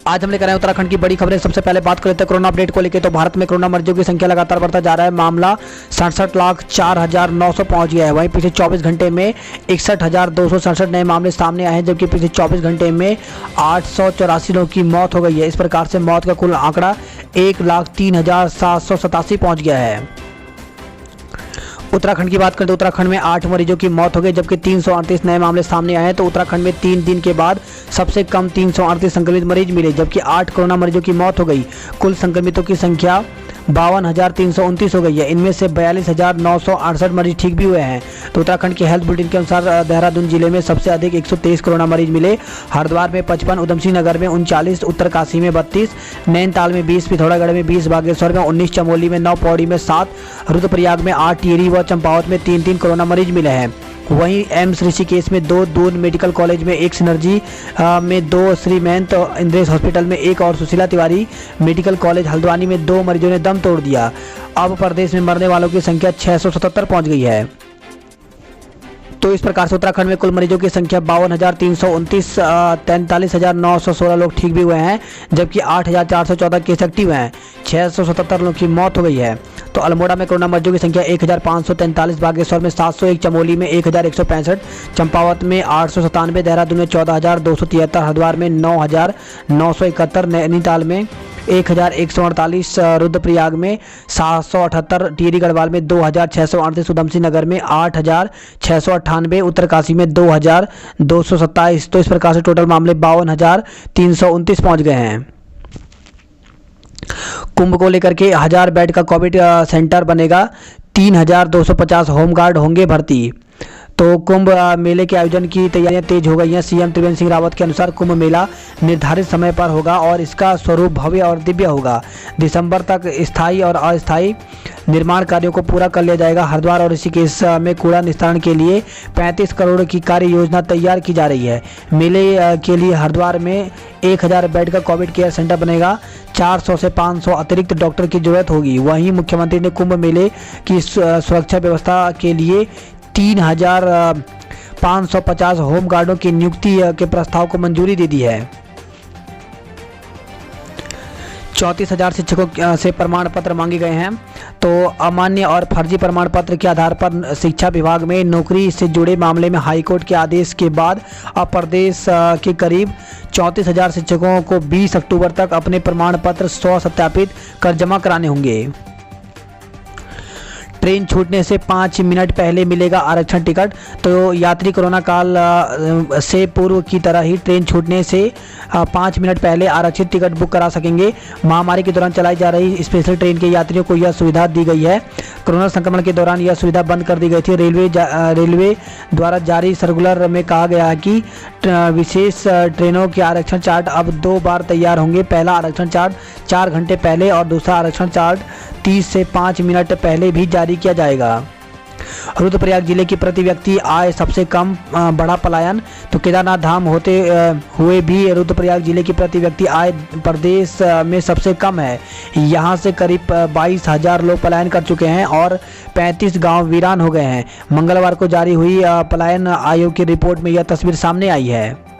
आज हम लेकर आए उत्तराखंड की बड़ी खबरें। सबसे पहले बात कर लेते हैं कोरोना अपडेट को लेकर। तो भारत में कोरोना मरीजों की संख्या लगातार बढ़ता जा रहा है। मामला 67,04,900 पहुंच गया है। वहीं पिछले 24 घंटे में 61,267 नए मामले सामने आए हैं, जबकि पिछले 24 घंटे में 884 लोगों की मौत हो गई है। इस प्रकार से मौत का कुल आंकड़ा 1,03,787 पहुंच गया है। उत्तराखंड की बात करें तो उत्तराखंड में 8 मरीजों की मौत हो गई, जबकि 338 नए मामले सामने आए हैं। तो उत्तराखंड में 3 दिन के बाद सबसे कम 338 संक्रमित मरीज मिले, जबकि 8 कोरोना मरीजों की मौत हो गई। कुल संक्रमितों की संख्या 52,329 हो गई है। इनमें से 42,968 मरीज ठीक भी हुए हैं। तो उत्तराखंड के हेल्थ बुलेटिन के अनुसार देहरादून जिले में सबसे अधिक 123 कोरोना मरीज मिले। हरिद्वार में 55, उधमसिंह नगर में 39, उत्तरकाशी में 32, नैनीताल में 20, पिथौरागढ़ में 20, बागेश्वर में 19, चमोली में 9, पौड़ी में 7, रुद्रप्रयाग में 8, टिहरी व चंपावत में 3-3 कोरोना मरीज मिले हैं। वहीं एम्स ऋषिकेश में 2, दून मेडिकल कॉलेज में 1, सिनर्जी में 2, श्री महंत इंद्रेश हॉस्पिटल में 1 और सुशीला तिवारी मेडिकल कॉलेज हल्द्वानी में 2 मरीजों ने दम तोड़ दिया। अब प्रदेश में मरने वालों की संख्या 677 पहुंच गई है। तो इस प्रकार से उत्तराखंड में कुल मरीजों की संख्या 52,329, 43,916 लोग ठीक भी हुए हैं, जबकि 8,414 केस एक्टिव हैं। 677 लोगों की मौत हो गई है। तो अल्मोड़ा में कोरोना मरीजों की संख्या 1,543, बागेश्वर में 701, चमोली में 1,165, चंपावत में 897, देहरादून में 14,273, हरिद्वार में 9,971, नैनीताल में 1,148, रुद्रप्रयाग में 778, टिहरी गढ़वाल में 2,638, उधमसिंह नगर में 8,698, उत्तरकाशी में 2,227। तो इस प्रकार से टोटल मामले 52,329 पहुंच गए हैं। कुंभ को लेकर के 1000 बेड का कोविड सेंटर बनेगा। 3,250 होमगार्ड होंगे भर्ती। तो कुंभ मेले के आयोजन की तैयारियां तेज हो गई हैं। सीएम त्रिवेंद्र सिंह रावत के अनुसार कुंभ मेला निर्धारित समय पर होगा और इसका स्वरूप भव्य और दिव्य होगा। दिसंबर तक स्थायी और अस्थायी निर्माण कार्यों को पूरा कर लिया जाएगा। हरिद्वार और ऋषिकेश में कूड़ा निस्तारण के लिए 35 करोड़ की कार्य योजना तैयार की जा रही है। मेले के लिए हरिद्वार में 1000 बेड का कोविड केयर सेंटर बनेगा। 400 से 500 अतिरिक्त डॉक्टर की जरूरत होगी। वहीं मुख्यमंत्री ने कुंभ मेले की सुरक्षा व्यवस्था के लिए 3,550 होमगार्डों की नियुक्ति के प्रस्ताव को मंजूरी दे दी है। 34,000 शिक्षकों से प्रमाण पत्र मांगे गए हैं। तो अमान्य और फर्जी प्रमाण पत्र के आधार पर शिक्षा विभाग में नौकरी से जुड़े मामले में हाईकोर्ट के आदेश के बाद अब प्रदेश के करीब 34,000 शिक्षकों को 20 अक्टूबर तक अपने प्रमाण पत्र सत्यापित कर जमा कराने होंगे। ट्रेन छूटने से 5 मिनट पहले मिलेगा आरक्षण टिकट। तो यात्री कोरोना काल से पूर्व की तरह ही ट्रेन छूटने से 5 मिनट पहले आरक्षित टिकट बुक करा सकेंगे। महामारी के दौरान चलाई जा रही स्पेशल ट्रेन के यात्रियों को यह सुविधा दी गई है। कोरोना संक्रमण के दौरान यह सुविधा बंद कर दी गई थी। रेलवे द्वारा जारी सर्कुलर में कहा गया है कि विशेष ट्रेनों के आरक्षण चार्ट अब 2 बार तैयार होंगे। पहला आरक्षण चार्ट 4 घंटे पहले और दूसरा आरक्षण चार्ट 30 से 5 मिनट पहले भी जारी किया जाएगा। रुद्रप्रयाग जिले की प्रति व्यक्ति आय सबसे कम, बड़ा पलायन। तो केदारनाथ धाम होते हुए भी रुद्रप्रयाग जिले की प्रति व्यक्ति आय प्रदेश में सबसे कम है। यहां से करीब 22,000 लोग पलायन कर चुके हैं और 35 गांव वीरान हो गए हैं। मंगलवार को जारी हुई पलायन आयोग की रिपोर्ट में यह तस्वीर सामने आई है।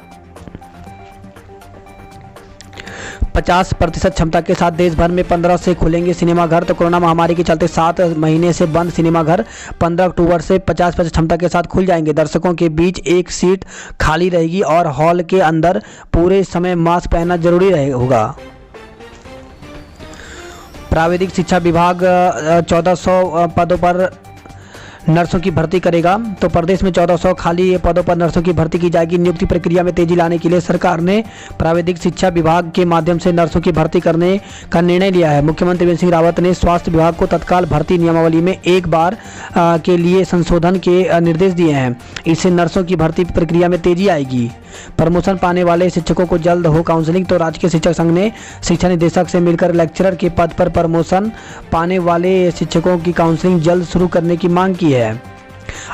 50% क्षमता के साथ देश भर में 15 से खुलेंगे सिनेमाघर। तो कोरोना महामारी के चलते 7 महीने से बंद सिनेमाघर 15 अक्टूबर से 50% क्षमता के साथ खुल जाएंगे। दर्शकों के बीच एक सीट खाली रहेगी और हॉल के अंदर पूरे समय मास्क पहनना जरूरी होगा। प्राविधिक शिक्षा विभाग 1400 पदों पर नर्सों की भर्ती करेगा। तो प्रदेश में 1400 खाली पदों पर नर्सों की भर्ती की जाएगी। नियुक्ति प्रक्रिया में तेजी लाने के लिए सरकार ने प्राविधिक शिक्षा विभाग के माध्यम से नर्सों की भर्ती करने का निर्णय लिया है। मुख्यमंत्री त्रिवेंद्र सिंह रावत ने स्वास्थ्य विभाग को तत्काल भर्ती नियमावली में एक बार के लिए संशोधन के निर्देश दिए हैं। इससे नर्सों की भर्ती प्रक्रिया में तेजी आएगी। प्रमोशन पाने वाले शिक्षकों को जल्द हो काउंसलिंग। तो राजकीय शिक्षक संघ ने शिक्षा निदेशक से मिलकर लेक्चरर के पद पर प्रमोशन पाने वाले शिक्षकों की काउंसलिंग जल्द शुरू करने की मांग की है।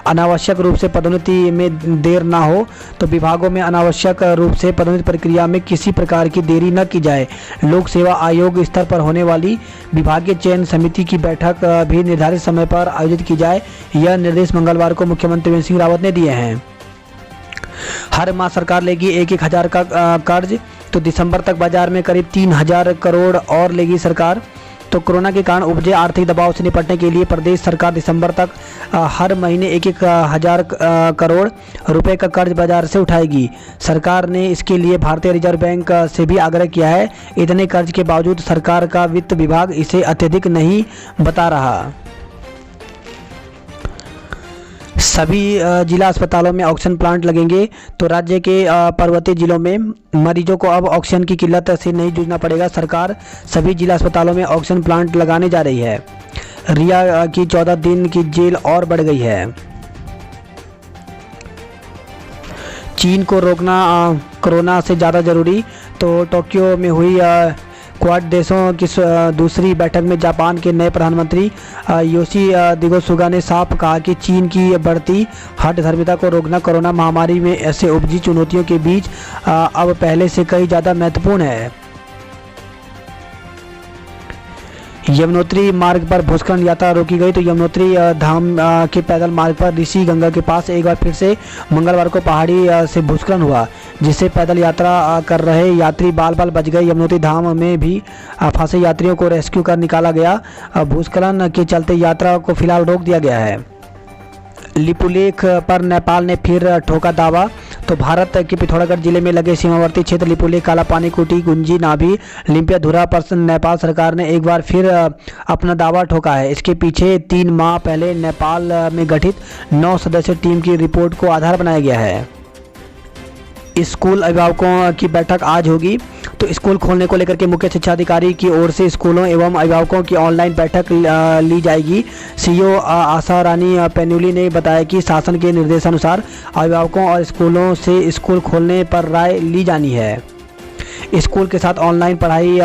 अनावश्यक रूप से पदोन्नति में देर ना हो। तो विभागों में अनावश्यक रूप से पदोन्नति प्रक्रिया में किसी प्रकार की देरी न की जाए। लोक सेवा आयोग स्तर पर होने वाली विभागीय चयन समिति की बैठक भी निर्धारित समय पर आयोजित की जाए, यह निर्देश मंगलवार को मुख्यमंत्री त्रिवेंद्र सिंह रावत ने दिए हैं। हर माह सरकार लेगी 1,000 का कर्ज, तो दिसंबर तक बाजार में करीब 3,000 करोड़ और लेगी सरकार। तो कोरोना के कारण उपजे आर्थिक दबाव से निपटने के लिए प्रदेश सरकार दिसंबर तक हर महीने 1,000 करोड़ रुपए का कर्ज बाजार से उठाएगी। सरकार ने इसके लिए भारतीय रिजर्व बैंक से भी आग्रह किया है। इतने कर्ज के बावजूद सरकार का वित्त विभाग इसे अत्यधिक नहीं बता रहा। सभी जिला अस्पतालों में ऑक्सीजन प्लांट लगेंगे, तो राज्य के पर्वतीय जिलों में मरीजों को अब ऑक्सीजन की किल्लत से नहीं जूझना पड़ेगा। सरकार सभी जिला अस्पतालों में ऑक्सीजन प्लांट लगाने जा रही है। रिया की 14 दिन की जेल और बढ़ गई है। चीन को रोकना कोरोना से ज़्यादा जरूरी, तो टोक्यो में हुई क्वाड देशों की दूसरी बैठक में जापान के नए प्रधानमंत्री योशिहिदे सुगा ने साफ कहा कि चीन की बढ़ती हठधर्मिता को रोकना कोरोना महामारी में ऐसे उपजी चुनौतियों के बीच अब पहले से कहीं ज़्यादा महत्वपूर्ण है। यमुनोत्री मार्ग पर भूस्खलन यात्रा रोकी गई, तो यमुनोत्री धाम के पैदल मार्ग पर ऋषि गंगा के पास एक बार फिर से मंगलवार को पहाड़ी से भूस्खलन हुआ, जिससे पैदल यात्रा कर रहे यात्री बाल बाल बच गए। यमुनोत्री धाम में भी फंसे यात्रियों को रेस्क्यू कर निकाला गया। भूस्खलन के चलते यात्रा को फिलहाल रोक दिया गया है। लिपुलेख पर नेपाल ने फिर ठोका दावा, तो भारत के पिथौरागढ़ जिले में लगे सीमावर्ती क्षेत्र लिपुलेख, कालापानी, कुटी, गुंजी, नाभी, लिम्पियाधुरा पर नेपाल सरकार ने एक बार फिर अपना दावा ठोका है। इसके पीछे 3 माह पहले नेपाल में गठित 9 सदस्यीय टीम की रिपोर्ट को आधार बनाया गया है। स्कूल अभिभावकों की बैठक आज होगी, तो स्कूल खोलने को लेकर के मुख्य शिक्षा अधिकारी की ओर से स्कूलों एवं अभिभावकों की ऑनलाइन बैठक ली जाएगी। सीईओ आशा रानी पेन्यूली ने बताया कि शासन के निर्देशानुसार अभिभावकों और स्कूलों से स्कूल खोलने पर राय ली जानी है। स्कूल के साथ ऑनलाइन पढ़ाई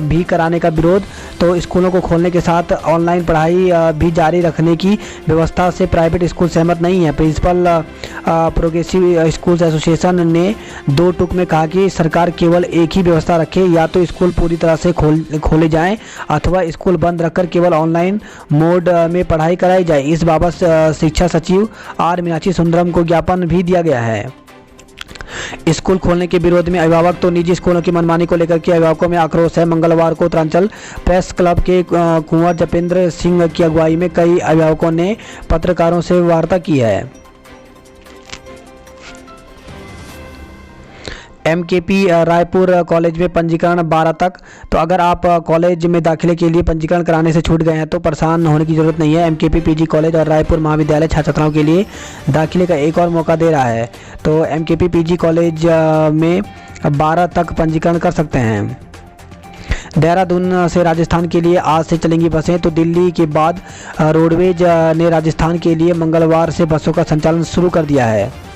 भी कराने का विरोध, तो स्कूलों को खोलने के साथ ऑनलाइन पढ़ाई भी जारी रखने की व्यवस्था से प्राइवेट स्कूल सहमत नहीं है। प्रिंसिपल प्रोग्रेसिव स्कूल्स एसोसिएशन ने 2 टूक में कहा कि सरकार केवल एक ही व्यवस्था रखे, या तो स्कूल पूरी तरह से खोले जाएं अथवा स्कूल बंद रखकर केवल ऑनलाइन मोड में पढ़ाई कराई जाए। इस बाबत शिक्षा सचिव आर मीनाक्षी सुंदरम को ज्ञापन भी दिया गया है। स्कूल खोलने के विरोध में अभिभावक, तो निजी स्कूलों की मनमानी को लेकर के अभिभावकों में आक्रोश है। मंगलवार को उत्तरांचल प्रेस क्लब के कुंवर जपेंद्र सिंह की अगुवाई में कई अभिभावकों ने पत्रकारों से वार्ता की है। MKP रायपुर कॉलेज में पंजीकरण 12 तक, तो अगर आप कॉलेज में दाखिले के लिए पंजीकरण कराने से छूट गए हैं तो परेशान होने की ज़रूरत नहीं है। MKP PG कॉलेज और रायपुर महाविद्यालय छात्र छात्राओं के लिए दाखिले का एक और मौका दे रहा है। तो MKP PG कॉलेज में 12 तक पंजीकरण कर सकते हैं। देहरादून से राजस्थान के लिए आज से चलेंगी बसें, तो दिल्ली के बाद रोडवेज ने राजस्थान के लिए मंगलवार से बसों का संचालन शुरू कर दिया है।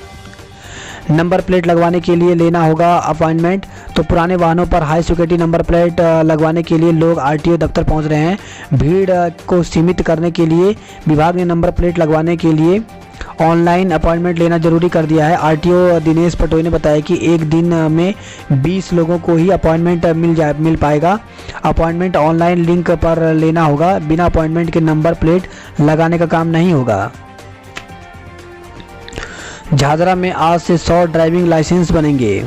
नंबर प्लेट लगवाने के लिए लेना होगा अपॉइंटमेंट, तो पुराने वाहनों पर हाई सिक्योरिटी नंबर प्लेट लगवाने के लिए लोग RTO दफ्तर पहुंच रहे हैं। भीड़ को सीमित करने के लिए विभाग ने नंबर प्लेट लगवाने के लिए ऑनलाइन अपॉइंटमेंट लेना जरूरी कर दिया है। RTO दिनेश पटोई ने बताया कि एक दिन में 20 लोगों को ही अपॉइंटमेंट मिल पाएगा। अपॉइंटमेंट ऑनलाइन लिंक पर लेना होगा, बिना अपॉइंटमेंट के नंबर प्लेट लगाने का काम नहीं होगा। झाझरा में आज से 100 ड्राइविंग लाइसेंस बनेंगे।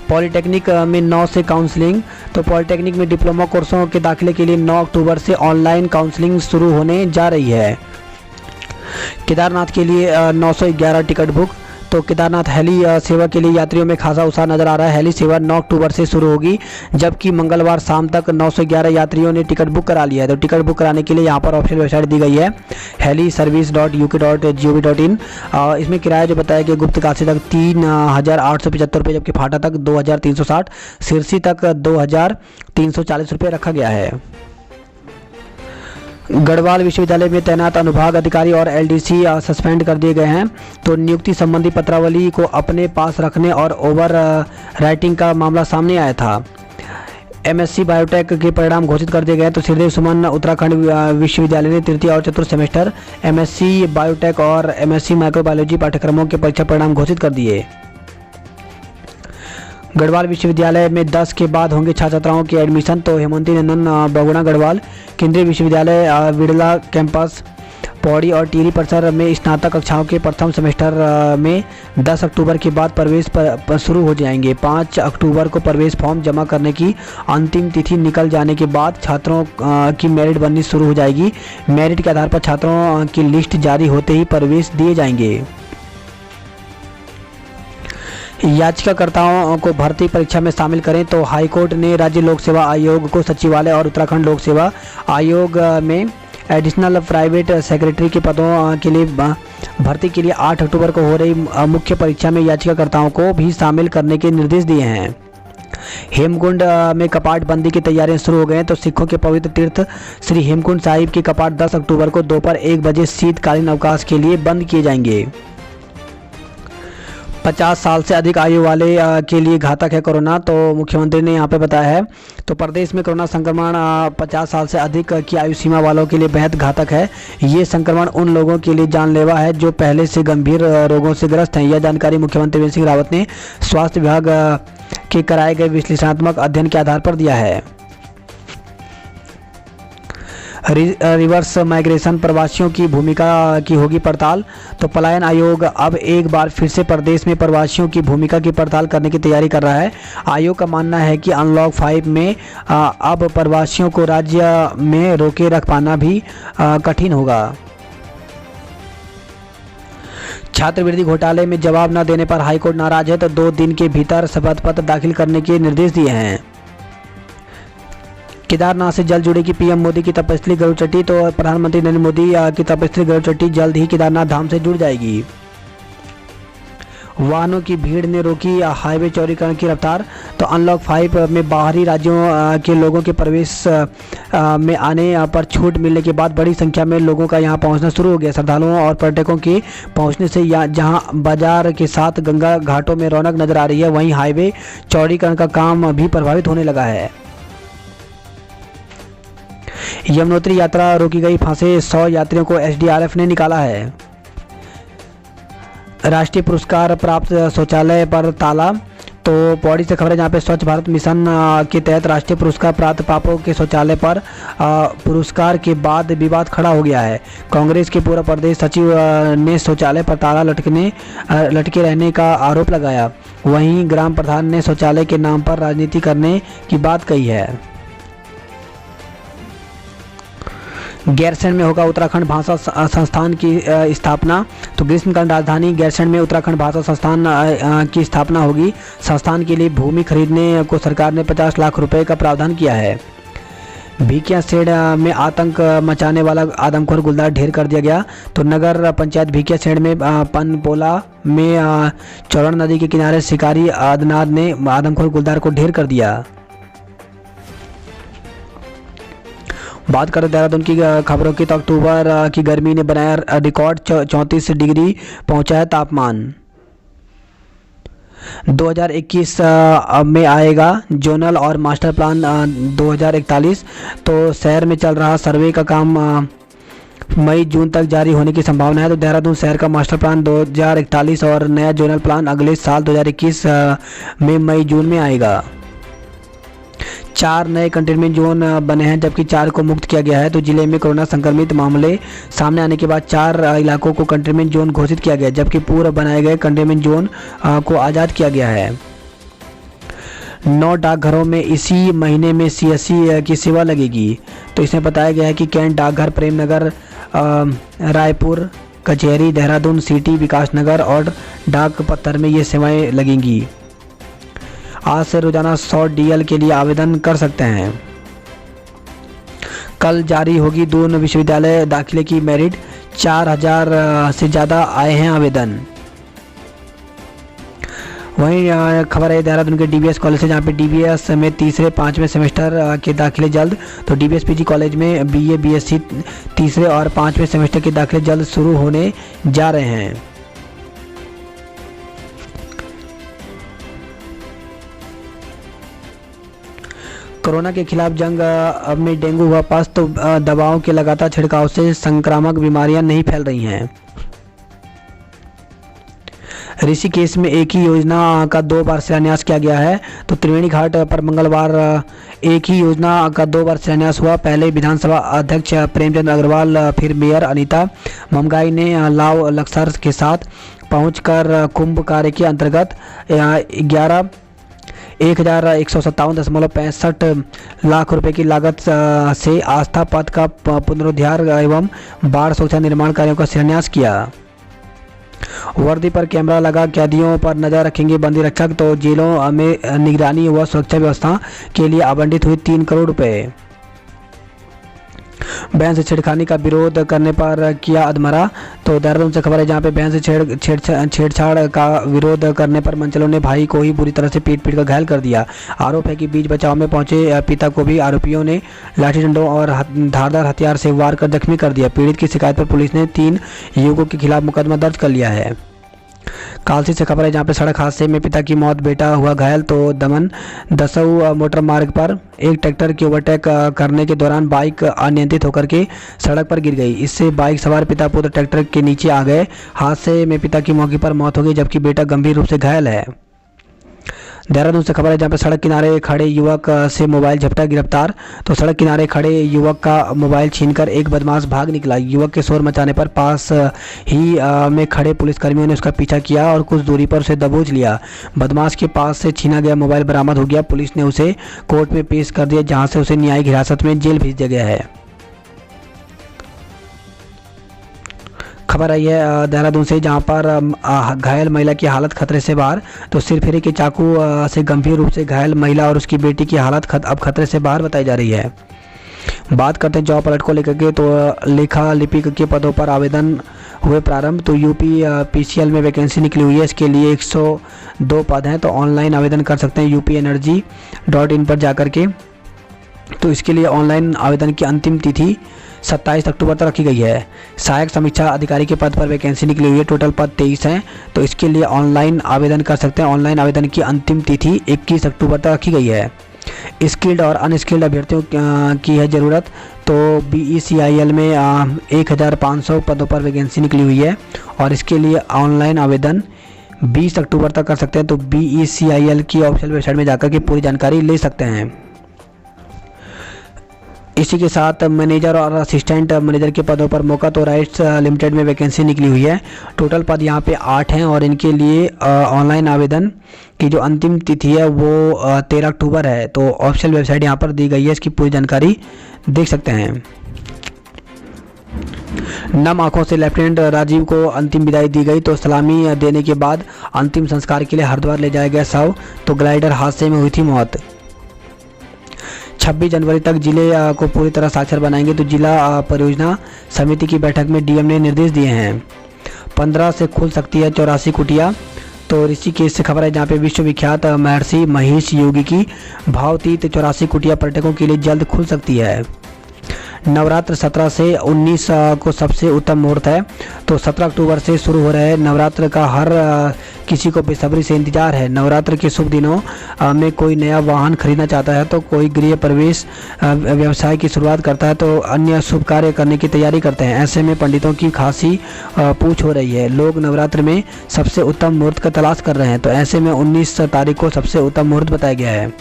पॉलिटेक्निक में 9 से काउंसलिंग, तो पॉलिटेक्निक में डिप्लोमा कोर्सों के दाखिले के लिए 9 अक्टूबर से ऑनलाइन काउंसलिंग शुरू होने जा रही है। केदारनाथ के लिए 911 टिकट बुक, तो केदारनाथ हेली सेवा के लिए यात्रियों में खासा उत्साह नजर आ रहा है। हेली सेवा 9 अक्टूबर से शुरू होगी, जबकि मंगलवार शाम तक 911 यात्रियों ने टिकट बुक करा लिया है। तो टिकट बुक कराने के लिए यहाँ पर ऑफिशियल वेबसाइट दी गई है heliservice.uk.gov.in। इसमें किराया जो बताया कि गुप्त काशी तक 3,875 रुपये, जबकि फाटा तक 2,360, सिरसी तक 2,340 रुपये रखा गया है। गढ़वाल विश्वविद्यालय में तैनात अनुभाग अधिकारी और LDC सस्पेंड कर दिए गए हैं। तो नियुक्ति संबंधी पत्रावली को अपने पास रखने और ओवर राइटिंग का मामला सामने आया था। MSc बायोटेक के परिणाम घोषित कर दिए गए। तो श्रीदेव सुमन उत्तराखंड विश्वविद्यालय ने तृतीय और चतुर्थ सेमेस्टर MSc बायोटेक और MSc माइक्रोबायोलॉजी पाठ्यक्रमों के परीक्षा परिणाम घोषित कर दिए। गढ़वाल विश्वविद्यालय में 10 के बाद होंगे छात्र छात्राओं के एडमिशन। तो हेमंती नंदन बहुगुणा गढ़वाल केंद्रीय विश्वविद्यालय बिड़ला कैंपस पौड़ी और टिहरी परिसर में स्नातक कक्षाओं के प्रथम सेमेस्टर में 10 अक्टूबर के बाद प्रवेश पर शुरू हो जाएंगे। 5 अक्टूबर को प्रवेश फॉर्म जमा करने की अंतिम तिथि निकल जाने के बाद छात्रों की मेरिट बननी शुरू हो जाएगी। मेरिट के आधार पर छात्रों की लिस्ट जारी होते ही प्रवेश दिए जाएंगे। याचिकाकर्ताओं को भर्ती परीक्षा में शामिल करें। तो हाईकोर्ट ने राज्य लोक सेवा आयोग को सचिवालय और उत्तराखंड लोक सेवा आयोग में एडिशनल प्राइवेट सेक्रेटरी के पदों के लिए भर्ती के लिए 8 अक्टूबर को हो रही मुख्य परीक्षा में याचिकाकर्ताओं को भी शामिल करने के निर्देश दिए हैं। हेमकुंड में कपाट बंदी की तैयारियां शुरू हो गए हैं। तो सिखों के पवित्र तीर्थ श्री हेमकुंड साहिब के कपाट 10 अक्टूबर को दोपहर 1 बजे शीतकालीन अवकाश के लिए बंद किए जाएंगे। 50 साल से अधिक आयु वाले के लिए घातक है कोरोना। तो मुख्यमंत्री ने यहाँ पे बताया है। तो प्रदेश में कोरोना संक्रमण 50 साल से अधिक की आयु सीमा वालों के लिए बेहद घातक है। ये संक्रमण उन लोगों के लिए जानलेवा है जो पहले से गंभीर रोगों से ग्रस्त हैं। यह जानकारी मुख्यमंत्री त्रिवेंद्र सिंह रावत ने स्वास्थ्य विभाग के कराए गए विश्लेषणात्मक अध्ययन के आधार पर दिया है। रिवर्स माइग्रेशन प्रवासियों की भूमिका की होगी पड़ताल। तो पलायन आयोग अब एक बार फिर से प्रदेश में प्रवासियों की भूमिका की पड़ताल करने की तैयारी कर रहा है। आयोग का मानना है कि अनलॉक 5 में अब प्रवासियों को राज्य में रोके रख पाना भी कठिन होगा। छात्रवृत्ति घोटाले में जवाब न देने पर हाईकोर्ट नाराज है। तो 2 दिन के भीतर शपथ पत्र दाखिल करने के निर्देश दिए हैं। केदारनाथ से जल्द जुड़ेगी पीएम मोदी की तपस्वी गरुड़ चट्टी। तो प्रधानमंत्री नरेंद्र मोदी की तपस्वी गरुड़ चट्टी जल्द ही केदारनाथ धाम से जुड़ जाएगी। वाहनों की भीड़ ने रोकी हाईवे चौड़ीकरण की रफ्तार। तो अनलॉक 5 में बाहरी राज्यों के लोगों के प्रवेश में आने पर छूट मिलने के बाद बड़ी संख्या में लोगों का यहां पहुंचना शुरू हो गया। श्रद्धालुओं और पर्यटकों के पहुंचने से जहां बाजार के साथ गंगा घाटों में रौनक नजर आ रही है, वहीं हाईवे चौड़ीकरण का काम भी प्रभावित होने लगा है। यमुनोत्री यात्रा रोकी गई, फंसे 100 यात्रियों को एसडीआरएफ ने निकाला है। राष्ट्रीय पुरस्कार प्राप्त शौचालय पर ताला। तो पौड़ी से खबर है जहाँ पे स्वच्छ भारत मिशन के तहत राष्ट्रीय पुरस्कार प्राप्त पापों के शौचालय पर पुरस्कार के बाद विवाद खड़ा हो गया है। कांग्रेस के पूर्व प्रदेश सचिव ने शौचालय पर ताला लटके रहने का आरोप लगाया। वहीं ग्राम प्रधान ने शौचालय के नाम पर राजनीति करने की बात कही है। गैरसैंण में होगा उत्तराखंड भाषा संस्थान की स्थापना। तो ग्रीष्मकालीन राजधानी गैरसैंण में उत्तराखंड भाषा संस्थान की स्थापना होगी। संस्थान के लिए भूमि खरीदने को सरकार ने 50 लाख रुपए का प्रावधान किया है। भिकियासेड़ में आतंक मचाने वाला आदमखोर गुलदार ढेर कर दिया गया। तो नगर पंचायत भिकियासेड़ में पनपोला में चौरण नदी के किनारे शिकारी आदनाद ने आदमखोर गुलदार को ढेर कर दिया। बात करें देहरादून की खबरों की। तो अक्टूबर की गर्मी ने बनाया रिकॉर्ड, 34 डिग्री पहुंचा है तापमान। 2021 में आएगा जोनल और मास्टर प्लान 2041। तो शहर में चल रहा सर्वे का काम मई जून तक जारी होने की संभावना है। तो देहरादून शहर का मास्टर प्लान 2041 और नया जोनल प्लान अगले साल 2021 में मई जून में आएगा। 4 नए कंटेनमेंट जोन बने हैं जबकि 4 को मुक्त किया गया है। तो जिले में कोरोना संक्रमित मामले सामने आने के बाद 4 इलाकों को कंटेनमेंट जोन घोषित किया गया, जबकि पूर्व बनाए गए कंटेनमेंट जोन को आज़ाद किया गया है। 9 डाकघरों में इसी महीने में सीएससी की सेवा लगेगी। तो इसमें बताया गया है कि कैंट डाकघर, प्रेमनगर, रायपुर, कचहरी, देहरादून सिटी, विकासनगर और डाक पत्थर में ये सेवाएं लगेंगी। आज से रोजाना 100 डीएल के लिए आवेदन कर सकते हैं। कल जारी होगी दून विश्वविद्यालय दाखिले की मेरिट। 4000 से ज़्यादा आए हैं आवेदन। वहीं खबर है देहरादून के डीबीएस कॉलेज से, जहाँ पे डीबीएस में तीसरे 5वें सेमेस्टर के दाखिले जल्द। तो डीबीएस पीजी कॉलेज में बीए बीएससी तीसरे और 5वें सेमेस्टर के दाखिले जल्द शुरू होने जा रहे हैं। कोरोना के खिलाफ जंग में डेंगू हुआ पास। तो दवाओं के लगातार छिड़काव से संक्रामक बीमारियां नहीं फैल रही हैं। ऋषिकेश में एक ही योजना का 2 बार शिलान्यास किया गया है। तो त्रिवेणी घाट पर मंगलवार एक ही योजना का 2 बार शिलान्यास हुआ। पहले विधानसभा अध्यक्ष प्रेमचंद अग्रवाल, फिर मेयर अनीता ममगाई ने लाव लक्सर के साथ पहुंचकर कुंभ कार्य के अंतर्गत 1,157.65 लाख रुपए की लागत से आस्था पथ का पुनरुद्धार एवं बाढ़ सुरक्षा निर्माण कार्यों का शिलान्यास किया। वर्दी पर कैमरा लगा, कैदियों पर नजर रखेंगे बंदी रक्षक। तो जेलों में निगरानी व सुरक्षा व्यवस्था के लिए आवंटित हुई 3 करोड़ रुपए। बहन से छेड़खानी का विरोध करने पर किया अधमरा। तो देहरादून से खबर है जहां पे बहन से छेड़छाड़ का विरोध करने पर मनचलों ने भाई को ही बुरी तरह से पीट कर घायल कर दिया। आरोप है कि बीच बचाव में पहुंचे पिता को भी आरोपियों ने लाठी डंडों और धारदार हथियार से वार कर जख्मी कर दिया। पीड़ित की शिकायत पर पुलिस ने 3 युवकों के खिलाफ मुकदमा दर्ज कर लिया है। कालसी से खबर है जहां पे सड़क हादसे में पिता की मौत, बेटा हुआ घायल। तो दमन दसऊ मोटर मार्ग पर एक ट्रैक्टर की ओवरटेक करने के दौरान बाइक अनियंत्रित होकर के सड़क पर गिर गई। इससे बाइक सवार पिता पुत्र ट्रैक्टर के नीचे आ गए। हादसे में पिता की मौके पर मौत हो गई जबकि बेटा गंभीर रूप से घायल है। देहरादून से खबर है जहां पे सड़क किनारे खड़े युवक से मोबाइल झपटा, गिरफ्तार। तो सड़क किनारे खड़े युवक का मोबाइल छीनकर एक बदमाश भाग निकला। युवक के शोर मचाने पर पास ही में खड़े पुलिसकर्मियों ने उसका पीछा किया और कुछ दूरी पर उसे दबोच लिया। बदमाश के पास से छीना गया मोबाइल बरामद हो गया। पुलिस ने उसे कोर्ट में पेश कर दिया जहां से उसे न्यायिक हिरासत में जेल भेज दिया गया है। खबर आई है देहरादून से जहां पर घायल महिला की हालत खतरे से बाहर। तो सिरफिरे के चाकू से गंभीर रूप से घायल महिला और उसकी बेटी की हालत अब खतरे से बाहर बताई जा रही है। बात करते हैं जॉब अलर्ट को लेकर के। तो लेखा लिपिक के पदों पर आवेदन हुए प्रारंभ। तो यूपी पीसीएल में वैकेंसी निकली हुई है। इसके लिए 102 पद हैं। तो ऑनलाइन आवेदन कर सकते हैं UPenergy.in पर जाकर के। तो इसके लिए ऑनलाइन आवेदन की अंतिम तिथि 27 अक्टूबर तक रखी गई है। सहायक समीक्षा अधिकारी के पद पर वैकेंसी निकली हुई है। टोटल पद 23 हैं। तो इसके लिए ऑनलाइन आवेदन कर सकते हैं। ऑनलाइन आवेदन की अंतिम तिथि 21 अक्टूबर तक रखी गई है। स्किल्ड और अनस्किल्ड अभ्यर्थियों की है ज़रूरत। तो BECIL में 1500 पदों पर वैकेंसी निकली हुई है और इसके लिए ऑनलाइन आवेदन 20 अक्टूबर तक कर सकते हैं। तो BECIL की ऑफिशियल वेबसाइट में जाकर के पूरी जानकारी ले सकते हैं। इसी के साथ मैनेजर और असिस्टेंट मैनेजर के पदों पर मौका तो राइट्स लिमिटेड में वैकेंसी निकली हुई है। टोटल पद यहाँ पे 8 हैं और इनके लिए ऑनलाइन आवेदन की जो अंतिम तिथि है वो 13 अक्टूबर है। तो ऑफिशियल वेबसाइट यहाँ पर दी गई है, इसकी पूरी जानकारी देख सकते हैं। नम आंखों से लेफ्टिनेंट राजीव को अंतिम विदाई दी गई। तो सलामी देने के बाद अंतिम संस्कार के लिए हरिद्वार ले जाया गया शव। तो ग्लाइडर हादसे में हुई थी मौत। 26 जनवरी तक जिले को पूरी तरह साक्षर बनाएंगे। तो जिला परियोजना समिति की बैठक में डीएम ने निर्देश दिए हैं। 15 से खुल सकती है 84 कुटिया। तो ऋषिकेश से खबर है जहाँ पे विश्वविख्यात महर्षि महेश योगी की भावतीत 84 कुटिया पर्यटकों के लिए जल्द खुल सकती है। नवरात्र 17 से 19 को सबसे उत्तम मुहूर्त है। तो 17 अक्टूबर से शुरू हो रहे नवरात्र का हर किसी को बेसब्री से इंतजार है। नवरात्र के शुभ दिनों में कोई नया वाहन खरीदना चाहता है, तो कोई गृह प्रवेश व्यवसाय की शुरुआत करता है, तो अन्य शुभ कार्य करने की तैयारी करते हैं। ऐसे में पंडितों की खासी पूछ हो रही है। लोग नवरात्र में सबसे उत्तम मुहूर्त का तलाश कर रहे हैं। तो ऐसे में 19 तारीख को सबसे उत्तम मुहूर्त बताया गया है।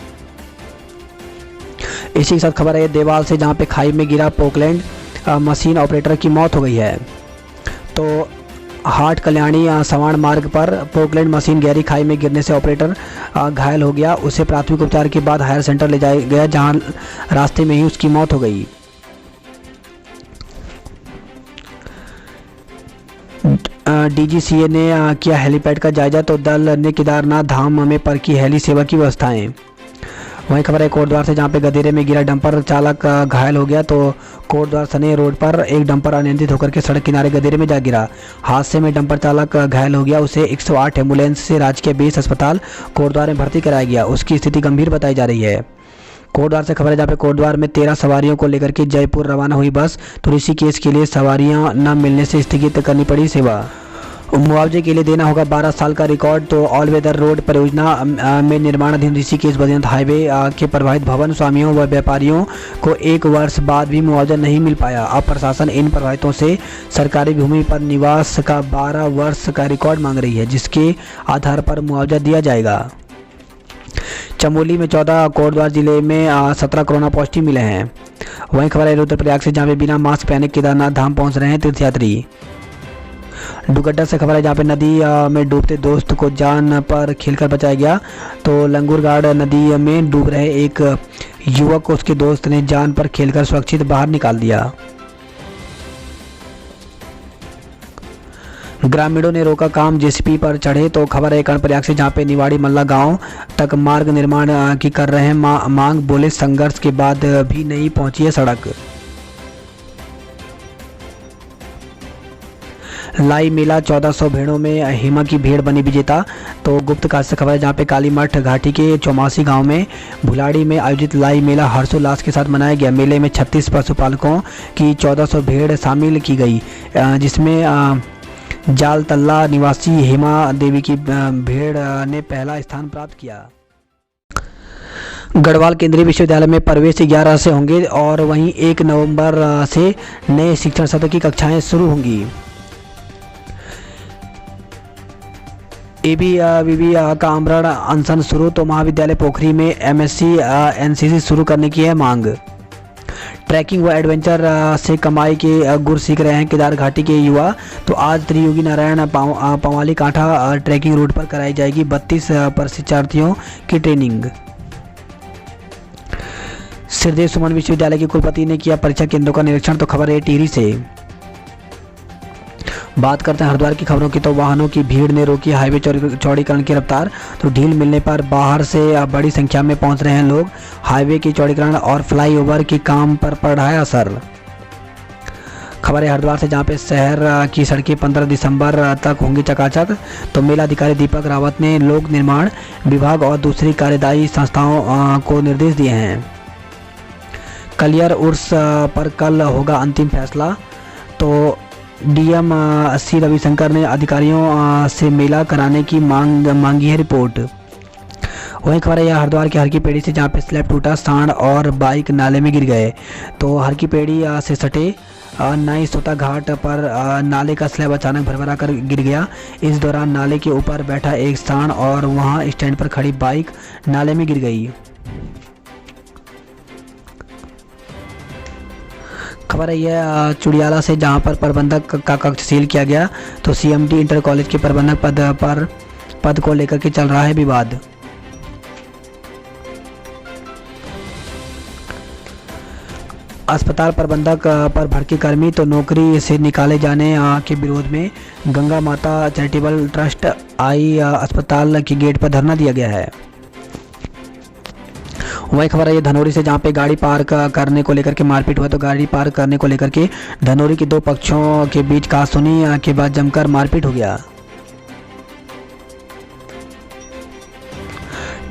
इसी के साथ खबर है देवाल से जहां पे खाई में गिरा पोकलैंड मशीन ऑपरेटर की मौत हो गई है। तो हाट कल्याणी सवाण मार्ग पर पोकलैंड मशीन गहरी खाई में गिरने से ऑपरेटर घायल हो गया। उसे प्राथमिक उपचार के बाद हायर सेंटर ले जाया गया जहां रास्ते में ही उसकी मौत हो गई। DGCA ने किया हेलीपैड का जायजा। तो दल ने केदारनाथ धाम में परखी हेली सेवा की व्यवस्थाएं। वहीं खबर है कोटद्वार से जहां पे गधेरे में गिरा डंपर चालक घायल हो गया। तो कोटद्वार सने रोड पर एक डंपर अनियंत्रित होकर के सड़क किनारे गधेरे में जा गिरा। हादसे में डंपर चालक घायल हो गया। उसे 108 एम्बुलेंस से राजकीय बेस अस्पताल कोटद्वार में भर्ती कराया गया। उसकी स्थिति गंभीर बताई जा रही है। कोटद्वार से खबर है जहाँ पे कोटद्वार में 13 सवारियों को लेकर के जयपुर रवाना हुई बस। तो ऋषिकेश के लिए सवारियां न मिलने से स्थगित करनी पड़ी सेवा। मुआवजे के लिए देना होगा 12 साल का रिकॉर्ड। तो ऑल वेदर रोड परियोजना में निर्माणाधीन ऋषिकेश बद्रीनाथ हाईवे के प्रभावित भवन स्वामियों व व्यापारियों को 1 वर्ष बाद भी मुआवजा नहीं मिल पाया। अब प्रशासन इन प्रभावितों से सरकारी भूमि पर निवास का 12 वर्ष का रिकॉर्ड मांग रही है, जिसके आधार पर मुआवजा दिया जाएगा। चमोली में 14, कोटद्वार जिले में 17 कोरोना पॉजिटिव मिले हैं। वहीं खबर है रुद्रप्रयाग से, जहाँ पे बिना मास्क पहने केदारनाथ धाम पहुंच रहे हैं तीर्थयात्री। डुगड्डा से खबर है, जहाँ पे नदी में डूबते दोस्त को जान पर खेलकर बचाया गया। तो लंगूरगाड़ नदी में डूब रहे एक युवक को उसके दोस्त ने जान पर खेलकर सुरक्षित बाहर निकाल दिया। ग्रामीणों ने रोका काम, जेसीबी पर चढ़े। तो खबर है कर्णप्रयाग से, जहाँ पे निवाड़ी मल्ला गांव तक मार्ग निर्माण की कर रहे हैं मांग, बोले संघर्ष के बाद भी नहीं पहुंची है सड़क। लाई मेला 1400 भेड़ों में हेमा की भेड़ बनी विजेता। तो गुप्त काशी से खबर है, जहाँ पे कालीमठ घाटी के चौमासी गांव में भुलाड़ी में आयोजित लाई मेला हर्षोल्लास के साथ मनाया गया। मेले में 36 पशुपालकों की 1400 भेड़ शामिल की गई, जिसमें जाल तल्ला निवासी हेमा देवी की भेड़ ने पहला स्थान प्राप्त किया। गढ़वाल केंद्रीय विश्वविद्यालय में प्रवेश 11 से होंगे और वहीं 1 नवंबर से नए शिक्षण सत्र की कक्षाएं शुरू होंगी। ABVB का आमरण अनशन शुरू। तो महाविद्यालय पोखरी में MSc NCC शुरू करने की है मांग। ट्रैकिंग व एडवेंचर से कमाई के गुर सीख रहे हैं केदार घाटी के युवा। तो आज त्रियोगी नारायण पवाली कांठा ट्रैकिंग रूट पर कराई जाएगी 32 प्रशिक्षार्थियों की ट्रेनिंग। श्रीदेव सुमन विश्वविद्यालय के कुलपति ने किया परीक्षा केंद्रों का निरीक्षण। तो खबर है टिहरी से। बात करते हैं हरिद्वार की खबरों की। तो वाहनों की भीड़ ने रोकी हाईवे चौड़ीकरण की रफ्तार। तो ढील मिलने पर बाहर से बड़ी संख्या में पहुंच रहे हैं लोग। हाईवे की चौड़ीकरण और फ्लाईओवर के काम पर पड़ रहा है असर। खबर है हरिद्वार से, जहां पे शहर की सड़कें 15 दिसंबर तक होंगी चकाचक। तो मेला अधिकारी दीपक रावत ने लोक निर्माण विभाग और दूसरी कार्यदायी संस्थाओं को निर्देश दिए हैं। कलियर उर्स पर कल होगा अंतिम फैसला। तो DM C रविशंकर ने अधिकारियों से मेला कराने की मांगी है रिपोर्ट। वहीं खबर है हरिद्वार के हर की पेड़ी से, जहाँ पे स्लैब टूटा, सांड और बाइक नाले में गिर गए। तो हर की पेड़ी से सटे नई सोता घाट पर नाले का स्लैब अचानक भरभरा कर गिर गया। इस दौरान नाले के ऊपर बैठा एक सांड और वहां स्टैंड पर खड़ी बाइक नाले में गिर गई। खबर है यह चुड़ियाला से, जहां पर प्रबंधक का कक्ष सील किया गया। तो CMT इंटर कॉलेज के प्रबंधक पद को लेकर के चल रहा है विवाद। अस्पताल प्रबंधक पर भड़के कर्मी। तो नौकरी से निकाले जाने के विरोध में गंगा माता चैरिटेबल ट्रस्ट आई अस्पताल के गेट पर धरना दिया गया है। वही खबर है ये धनौरी से, जहाँ पे गाड़ी पार्क करने को लेकर के मारपीट हुआ। तो गाड़ी पार्क करने को लेकर के धनौरी के 2 पक्षों के बीच कहासुनी के बाद जमकर मारपीट हो गया।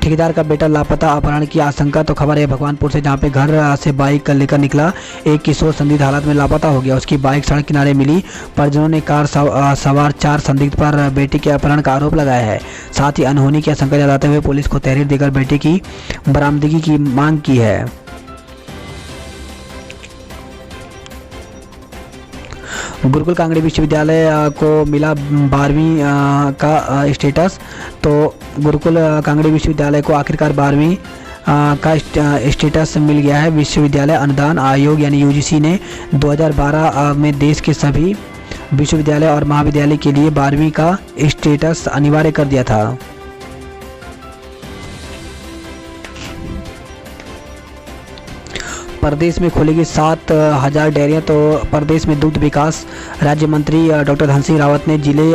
ठेकेदार का बेटा लापता, अपहरण की आशंका। तो खबर है भगवानपुर से, जहाँ पे घर से बाइक लेकर निकला एक किशोर संदिग्ध हालत में लापता हो गया। उसकी बाइक सड़क किनारे मिली। परिजनों ने कार सवार 4 संदिग्ध पर बेटी के अपहरण का आरोप लगाया है। साथ ही अनहोनी की आशंका जताते हुए पुलिस को तहरीर देकर बेटी की बरामदगी की मांग की है। गुरुकुल कांगड़ी विश्वविद्यालय को मिला 12वीं का स्टेटस। तो गुरुकुल कांगड़ी विश्वविद्यालय को आखिरकार 12वीं का स्टेटस मिल गया है। विश्वविद्यालय अनुदान आयोग यानी UGC ने 2012 में देश के सभी विश्वविद्यालय और महाविद्यालय के लिए 12वीं का स्टेटस अनिवार्य कर दिया था। प्रदेश में खुलेगी 7000 डेयरियाँ। तो प्रदेश में दुग्ध विकास राज्य मंत्री डॉक्टर धन सिंह रावत ने जिले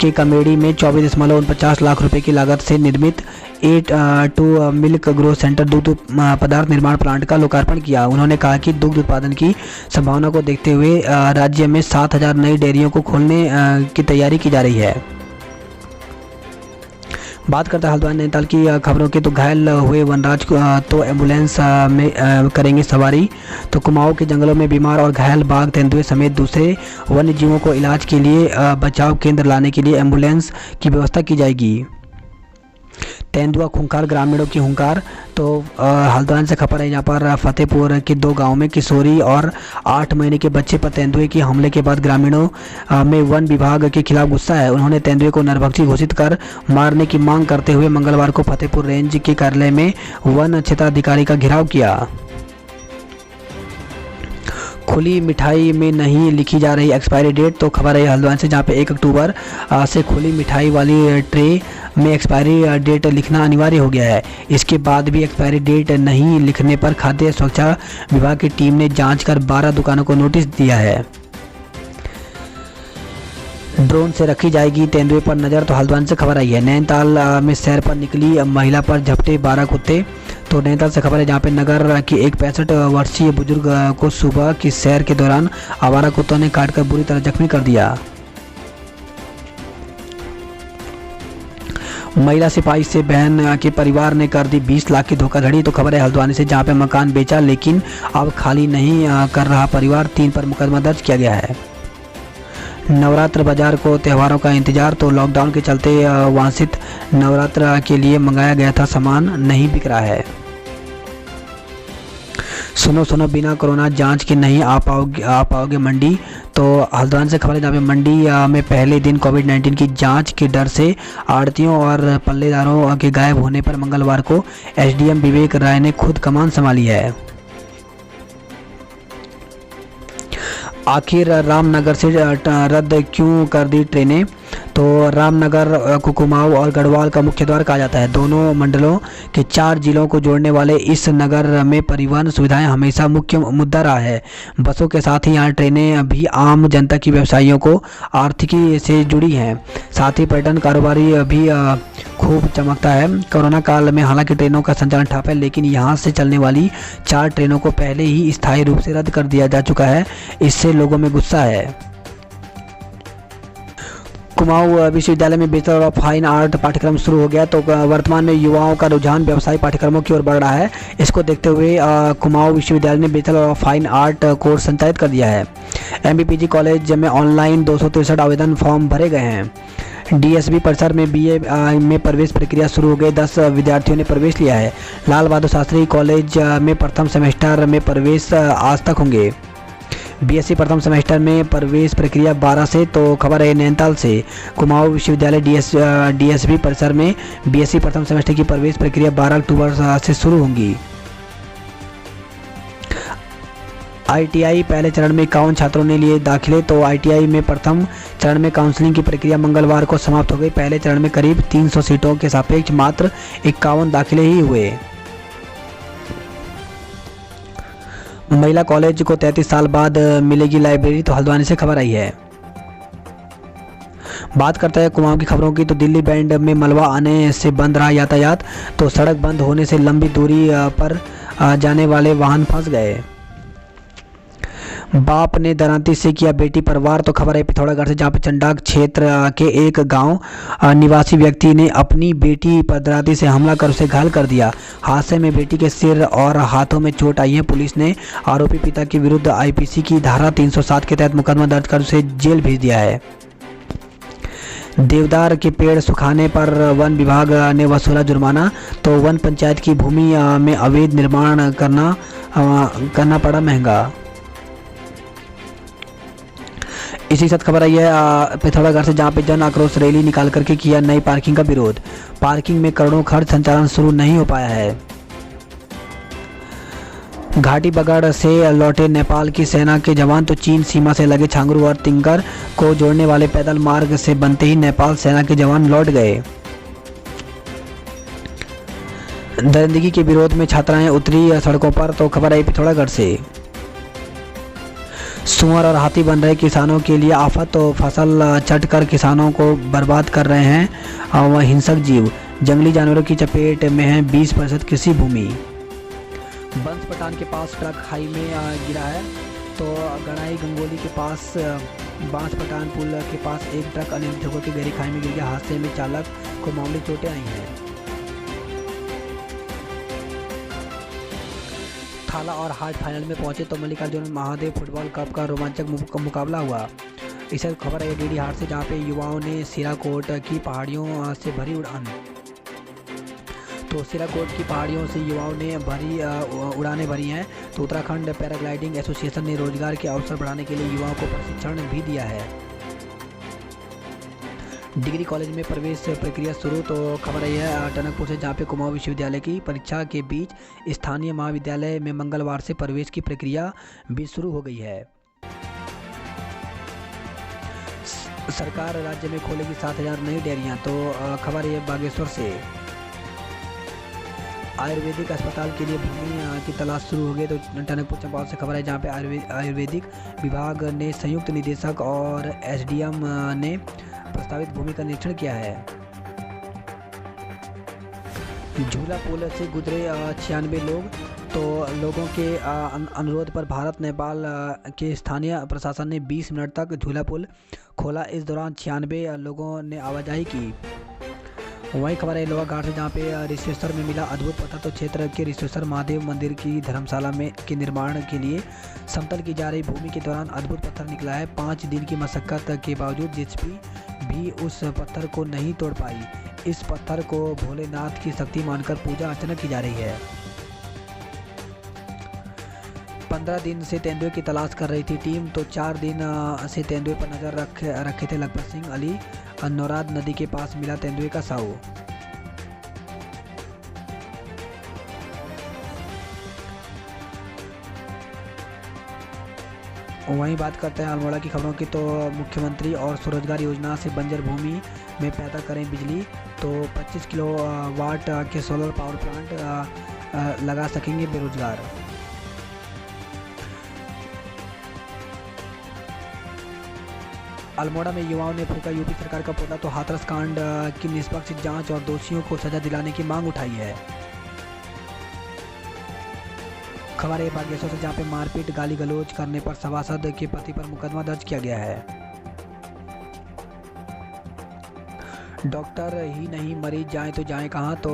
के कमेड़ी में 24.49 लाख रुपए की लागत से निर्मित 8 मिल्क ग्रोथ सेंटर दुग्ध पदार्थ निर्माण प्लांट का लोकार्पण किया। उन्होंने कहा कि दुग्ध उत्पादन की संभावना को देखते हुए राज्य में 7000 नई डेयरियों को खोलने की तैयारी की जा रही है। बात करते हैं हल्द्वानी नैनीताल की खबरों की, तो घायल हुए वनराज तो एम्बुलेंस में करेंगे सवारी। तो कुमाऊं के जंगलों में बीमार और घायल बाघ, तेंदुए समेत दूसरे वन्य जीवों को इलाज के लिए बचाव केंद्र लाने के लिए एम्बुलेंस की व्यवस्था की जाएगी। तेंदुआ खूंखार, ग्रामीणों की हुंकार। तो हल्द्वानी से खबर है, यहाँ पर फतेहपुर के 2 गांव में किशोरी और 8 महीने के बच्चे पर तेंदुए के हमले के बाद ग्रामीणों में वन विभाग के खिलाफ गुस्सा है। उन्होंने तेंदुए को नरभक्षी घोषित कर मारने की मांग करते हुए मंगलवार को फतेहपुर रेंज के कार्यालय में वन क्षेत्राधिकारी का घेराव किया। खुली मिठाई में नहीं लिखी जा रही एक्सपायरी डेट। तो खबर है हल्द्वानी से, जहाँ पे 1 अक्टूबर से खुली मिठाई वाली ट्रे में एक्सपायरी डेट लिखना अनिवार्य हो गया है। इसके बाद भी एक्सपायरी डेट नहीं लिखने पर खाद्य सुरक्षा विभाग की टीम ने जांच कर 12 दुकानों को नोटिस दिया है। ड्रोन से रखी जाएगी तेंदुए पर नज़र। तो हल्द्वानी से खबर आई है, नैनीताल में सैर पर निकली महिला पर झपटे 12 कुत्ते। तो नैनीताल से खबर है, जहाँ पे नगर की एक 65 वर्षीय बुजुर्ग को सुबह की सैर के दौरान आवारा कुत्तों ने काटकर बुरी तरह जख्मी कर दिया। महिला सिपाही से बहन के परिवार ने कर दी 20 लाख की धोखाधड़ी। तो खबर है हल्द्वानी से, जहाँ पे मकान बेचा लेकिन अब खाली नहीं कर रहा परिवार, 3 पर मुकदमा दर्ज किया गया है। नवरात्र बाजार को त्योहारों का इंतजार। तो लॉकडाउन के चलते वांछित नवरात्र के लिए मंगाया गया था सामान नहीं बिक रहा है। सुनो बिना कोरोना जांच के नहीं आ पाओगे मंडी। तो हल्द्वानी से खबर है, जहाँ पे मंडी में पहले दिन कोविड-19 की जांच के डर से आड़तियों और पल्लेदारों के गायब होने पर मंगलवार को एसडीएम विवेक राय ने खुद कमान संभाली है। आखिर रामनगर से रद्द क्यों कर दी ट्रेनें। तो रामनगर को कुमाऊं और गढ़वाल का मुख्य द्वार कहा जाता है। दोनों मंडलों के 4 जिलों को जोड़ने वाले इस नगर में परिवहन सुविधाएं हमेशा मुख्य मुद्दा रहा है। बसों के साथ ही यहाँ ट्रेनें भी आम जनता की व्यवसायियों को आर्थिकी से जुड़ी हैं। साथ ही पर्यटन कारोबारी भी खूब चमकता है। कोरोना काल में हालांकि ट्रेनों का संचालन ठप है, लेकिन यहाँ से चलने वाली 4 ट्रेनों को पहले ही स्थायी रूप से रद्द कर दिया जा चुका है। इससे लोगों में गुस्सा है। कुमाऊं विश्वविद्यालय में बैचलर ऑफ फाइन आर्ट पाठ्यक्रम शुरू हो गया। तो वर्तमान में युवाओं का रुझान व्यवसायिक पाठ्यक्रमों की ओर बढ़ रहा है। इसको देखते हुए कुमाऊं विश्वविद्यालय ने bachelor of fine art course संचालित कर दिया है। एमबीपीजी कॉलेज में ऑनलाइन 263 आवेदन फॉर्म भरे गए हैं। डीएसबी परिसर में बीए में प्रवेश प्रक्रिया शुरू हो गई। 10 विद्यार्थियों ने प्रवेश लिया है। लाल बहादुर शास्त्री कॉलेज में प्रथम सेमेस्टर में प्रवेश आज तक होंगे। बीएससी प्रथम सेमेस्टर में प्रवेश प्रक्रिया 12 से। तो खबर है नैनीताल से, कुमाऊं विश्वविद्यालय डीएसबी परिसर में बीएससी प्रथम सेमेस्टर की प्रवेश प्रक्रिया 12 अक्टूबर से शुरू होंगी। आईटीआई पहले चरण में 51 छात्रों ने लिए दाखिले। तो आईटीआई में प्रथम चरण में काउंसलिंग की प्रक्रिया मंगलवार को समाप्त हो गई। पहले चरण में करीब 300 सीटों के सापेक्ष मात्र 51 दाखिले ही हुए। महिला कॉलेज को 33 साल बाद मिलेगी लाइब्रेरी। तो हल्द्वानी से खबर आई है। बात करते हैं कुमाऊं की खबरों की। तो दिल्ली बैंड में मलबा आने से बंद रहा यातायात। तो सड़क बंद होने से लंबी दूरी पर जाने वाले वाहन फंस गए। बाप ने दरांती से किया बेटी पर वार। तो खबर है पिथौरागढ़ से, जहाँ पे चंडाक क्षेत्र के एक गांव निवासी व्यक्ति ने अपनी बेटी पर दरांती से हमला कर उसे घायल कर दिया। हादसे में बेटी के सिर और हाथों में चोट आई है। पुलिस ने आरोपी पिता के विरुद्ध आईपीसी की धारा 307 के तहत मुकदमा दर्ज कर उसे जेल भेज दिया है। देवदार के पेड़ सुखाने पर वन विभाग ने वसूला जुर्माना। तो वन पंचायत की भूमि में अवैध निर्माण करना पड़ा महंगा। इसी साथ खबर आई है पिथौरागढ़ से, जहाँ पे जन आक्रोश रैली निकाल करके किया नई पार्किंग का विरोध। पार्किंग में करोड़ों खर्च, संचालन शुरू नहीं हो पाया है। घाटी बगड़ से लौटे नेपाल की सेना के जवान। तो चीन सीमा से लगे छांगरू और तिंगर को जोड़ने वाले पैदल मार्ग से बनते ही नेपाल सेना के जवान लौट गए। दरिंदगी के विरोध में छात्राएं उतरी सड़कों पर। तो खबर आई पिथौरागढ़ से। सुअर और हाथी बन रहे किसानों के लिए आफत। तो फसल चट कर किसानों को बर्बाद कर रहे हैं वह हिंसक जीव। जंगली जानवरों की चपेट में है 20% कृषि भूमि। बंस पठान के पास ट्रक खाई में गिरा है। तो गणाई गंगोली के पास बांस पठान पुल के पास एक ट्रक अनियंत्रित होकर के गहरी खाई में गिर गया। हादसे में चालक को मामूली चोटें आई हैं। थाला और हाट फाइनल में पहुंचे तो मल्लिकार्जुन महादेव फुटबॉल कप का रोमांचक मुकाबला हुआ। इसे खबर है डीडी हाट से, जहां पे युवाओं ने सिराकोट की पहाड़ियों से भरी उड़ान। तो सिराकोट की पहाड़ियों से युवाओं ने उड़ानें भरी हैं। तो उत्तराखंड पैराग्लाइडिंग एसोसिएशन ने रोजगार के अवसर बढ़ाने के लिए युवाओं को प्रशिक्षण भी दिया है। डिग्री कॉलेज में प्रवेश प्रक्रिया शुरू। तो खबर यह है टनकपुर से, जहाँ पे कुमाऊं विश्वविद्यालय की परीक्षा के बीच स्थानीय महाविद्यालय में मंगलवार से प्रवेश की प्रक्रिया भी शुरू हो गई है। सरकार राज्य में खोलेगी 7,000 नई डेयरियाँ। तो खबर यह बागेश्वर से, आयुर्वेदिक अस्पताल के लिए भूमि की तलाश शुरू हो गई। तो टनकपुर चंपावत से खबर है, जहाँ पे आयुर्वेदिक विभाग ने संयुक्त निदेशक और एसडीएम ने प्रस्तावित भूमि का निरीक्षण किया है। झूला पुल से गुजरे 96 लोग। तो लोगों के अनुरोध पर भारत नेपाल के स्थानीय प्रशासन ने 20 मिनट तक झूला पुल खोला। इस दौरान 96 लोगों ने आवाजाही की। वहीं खबर है लोहा घाट से, जहाँ पे रिश्वेश्वर में मिला अद्भुत पत्थर। तो क्षेत्र के रिश्वेश्वर महादेव मंदिर की धर्मशाला के निर्माण के लिए समतल की जा रही भूमि के दौरान अद्भुत पत्थर निकला है। 5 दिन की मशक्कत के बावजूद जेसीबी भी उस पत्थर को नहीं तोड़ पाई। इस पत्थर को भोलेनाथ की शक्ति मानकर पूजा अर्चना की जा रही है। 15 दिन से तेंदुए की तलाश कर रही थी टीम। तो 4 दिन से तेंदुए पर नजर रखे थे लखपत सिंह अली। नौराद नदी के पास मिला तेंदुए का साऊ। वहीं बात करते हैं अल्मोड़ा की खबरों की। तो मुख्यमंत्री और स्वरोजगार योजना से बंजर भूमि में पैदा करें बिजली। तो 25 किलोवाट के सोलर पावर प्लांट लगा सकेंगे बेरोजगार। अल्मोड़ा में युवाओं ने फूंका यूपी सरकार का पुतला। तो हाथरस कांड की निष्पक्ष जांच और दोषियों को सजा दिलाने की मांग उठाई है। खबर है बागेश्वर से, जहाँ पे मारपीट गाली गलौज करने पर सभासद के पति पर मुकदमा दर्ज किया गया है। डॉक्टर ही नहीं मरीज जाएं तो जाएं कहां। तो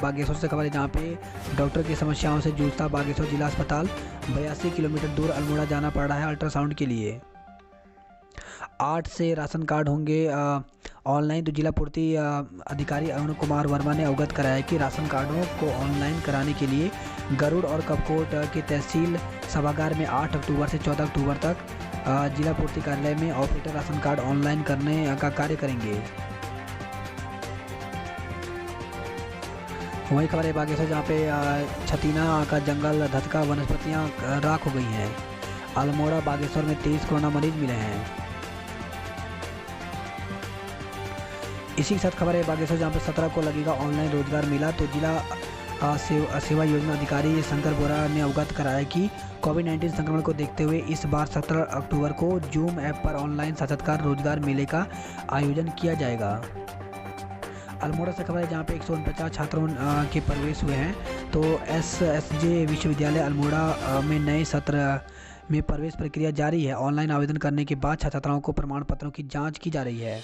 बागेश्वर से खबर है, जहाँ पे डॉक्टर की समस्याओं से जूझता बागेश्वर जिला अस्पताल 82 किलोमीटर दूर अल्मोड़ा जाना पड़ रहा है अल्ट्रासाउंड के लिए। 8 से राशन कार्ड होंगे ऑनलाइन। तो जिला पूर्ति अधिकारी अरुण कुमार वर्मा ने अवगत कराया कि राशन कार्डों को ऑनलाइन कराने के लिए गरुड़ और कपकोट के तहसील सभागार में 8 अक्टूबर से 14 अक्टूबर तक जिला पूर्ति कार्यालय में ऑपरेटर राशन कार्ड ऑनलाइन करने का कार्य करेंगे। वही खबर है बागेश्वर, जहाँ पे छतीना का जंगल धधका वनस्पतियाँ राख हो गई हैं। अल्मोड़ा बागेश्वर में 23 कोरोना मरीज मिले हैं। इसी के साथ खबर है बागेश्वर, जहाँ पे 17 को लगेगा ऑनलाइन रोजगार मेला। तो जिला सेवा योजना अधिकारी शंकर बोरा ने अवगत कराया कि कोविड-19 संक्रमण को देखते हुए इस बार 17 अक्टूबर को जूम ऐप पर ऑनलाइन साक्षात्कार रोजगार मेले का आयोजन किया जाएगा। अल्मोड़ा से खबर है, जहाँ पे 149 छात्रों के प्रवेश हुए हैं। तो एसएसजे विश्वविद्यालय अल्मोड़ा में नए सत्र में प्रवेश प्रक्रिया जारी है। ऑनलाइन आवेदन करने के बाद छात्राओं को प्रमाण पत्रों की जाँच की जा रही है।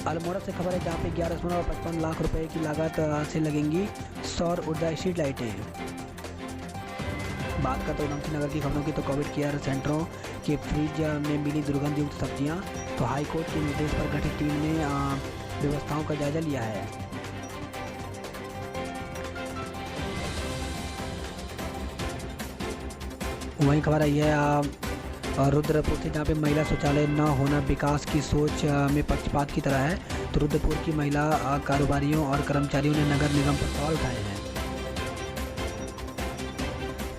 अल्मोड़ा से खबर है, जहाँ पे 11.55 लाख रुपए की लागत से लगेंगी सौर ऊर्जा स्ट्रीट लाइटें। बात करते हैं उधमसिंह नगर की खबरों की। तो कोविड केयर सेंटरों के फ्रिज में मिली दुर्गंध युक्त सब्जियां। तो हाईकोर्ट के निर्देश पर गठित टीम ने व्यवस्थाओं का जायजा लिया है। वहीं खबर आई है रुद्रपुर से, जहाँ पे महिला शौचालय न होना विकास की सोच में पक्षपात की तरह है। तो रुद्रपुर की महिला कारोबारियों और कर्मचारियों ने नगर निगम पर सवाल उठाए हैं।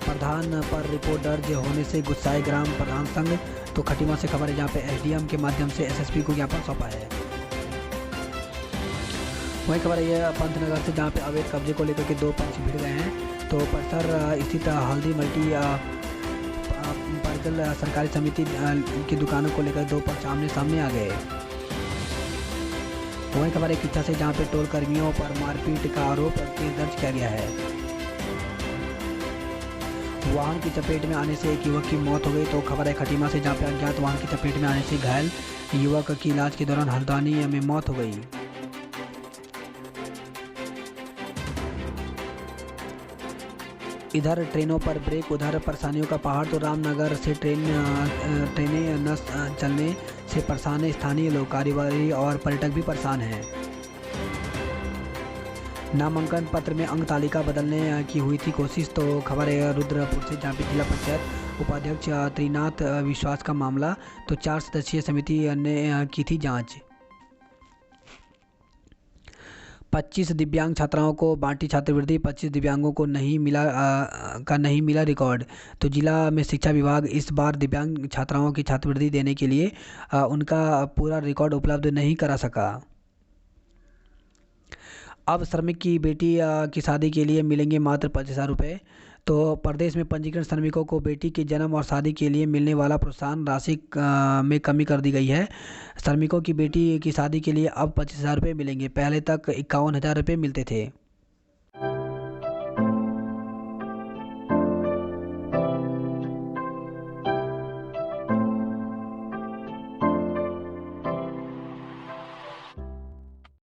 प्रधान पर रिपोर्ट दर्ज होने से गुस्साए ग्राम प्रधान संघ। तो खटीमा से खबर है, जहाँ पे एसडीएम के माध्यम से एसएसपी को ज्ञापन सौंपा है। वही खबर है पंतनगर से, जहाँ पे अवैध कब्जे को लेकर के 2 पक्ष भिड़ गए हैं। तो परिसर स्थित हल्दी मल्टी परिजल सरकारी समिति की दुकानों को लेकर 2 पक्ष आमने सामने आ गए। वही खबर है किच्छा से, जहां पे टोल कर्मियों पर मारपीट का आरोप केस दर्ज किया गया है। वाहन की चपेट में आने से एक युवक की मौत हो गई। तो खबर है खटीमा से, जहां पे अज्ञात वाहन की चपेट में आने से घायल युवक की इलाज के दौरान हल्द्वानी में मौत हो गई। इधर ट्रेनों पर ब्रेक, उधर परेशानियों का पहाड़। तो रामनगर से ट्रेनें न चलने से परेशान है स्थानीय लोग, कारोबारी और पर्यटक भी परेशान हैं। नामांकन पत्र में अंक तालिका बदलने की हुई थी कोशिश। तो खबर है रुद्रपुर से, जहाँ पे जिला पंचायत उपाध्यक्ष त्रिनाथ विश्वास का मामला। तो 4 सदस्यीय समिति ने की थी जांच। 25 दिव्यांग छात्राओं को बांटी छात्रवृत्ति, 25 दिव्यांगों को नहीं मिला रिकॉर्ड। तो जिला में शिक्षा विभाग इस बार दिव्यांग छात्राओं की छात्रवृत्ति देने के लिए उनका पूरा रिकॉर्ड उपलब्ध नहीं करा सका। अब श्रमिक की बेटी की शादी के लिए मिलेंगे मात्र 25,000 रुपये। तो प्रदेश में पंजीकृत श्रमिकों को बेटी के जन्म और शादी के लिए मिलने वाला प्रोत्साहन राशि में कमी कर दी गई है। श्रमिकों की बेटी की शादी के लिए अब 25,000 रुपये मिलेंगे, पहले तक 51,000 रुपये मिलते थे।